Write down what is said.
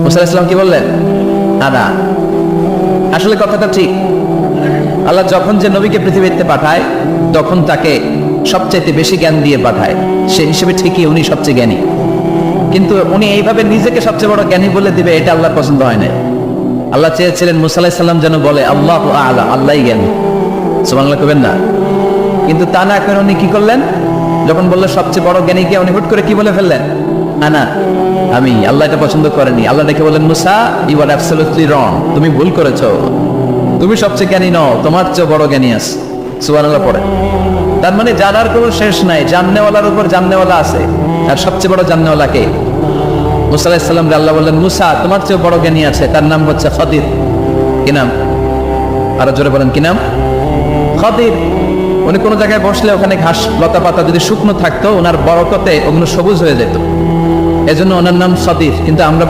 মুসা আলাইহিস সালাম কি বললেন? আনা। আসলে কথাটা ঠিক। আল্লাহ যখন যে নবীকে পৃথিবীতে পাঠায় তখন তাকে সবচাইতে বেশি জ্ঞান দিয়ে পাঠায়, সে হিসেবে ঠিকই উনি সবচেয়ে জ্ঞানী। কিন্তু উনি এইভাবে নিজেকে সবচেয়ে বড় জ্ঞানী বলে দিবে, এটা আল্লাহর পছন্দ হয় না। আল্লাহ চেয়েছিলেন মুসা আলাইহিস সালাম যেন বলে আল্লাহু আ'লা, আল্লাহই জ্ঞানী। সুবহানাল্লাহ কবেন না? কিন্তু তা না করে উনি কি করলেন? যখন বললো সবচেয়ে বড় জ্ঞানী কে, উনি হুট করে কি বলে ফেললেন? আনা, আমি। আল্লাহ এটা পছন্দ করেনি। আল্লাহ ডেকে বলেন, মুসা, ইউ আর অ্যাবসলিউটলি রং, তুমি ভুল করেছো, তুমি সবচেয়ে জ্ঞানী নও, তোমার চেয়ে বড় জ্ঞানী আছে। সুবহানাল্লাহ পড়ে। তার মানে জানার কোনো শেষ নাই, জাননেওয়ালার উপর জাননেওয়ালা আছে। আর সবচেয়ে বড় জাননেওয়ালা কে? মুসা আলাইহিস সালাম রে আল্লাহ বললেন, মুসা, তোমার চেয়ে বড় জ্ঞানী আছে, তার নাম হচ্ছে খদির। কি নাম? আরো জোরে বলেন, কি নাম? খদির। উনি কোনো জায়গায় বসলে ওখানে ঘাস লতা পাতা যদি শুকনো থাকতো, ওনার বরকতে ওগুলো সবুজ হয়ে যেত, এজন্য ওনার নাম খদির। কিন্তু আমরা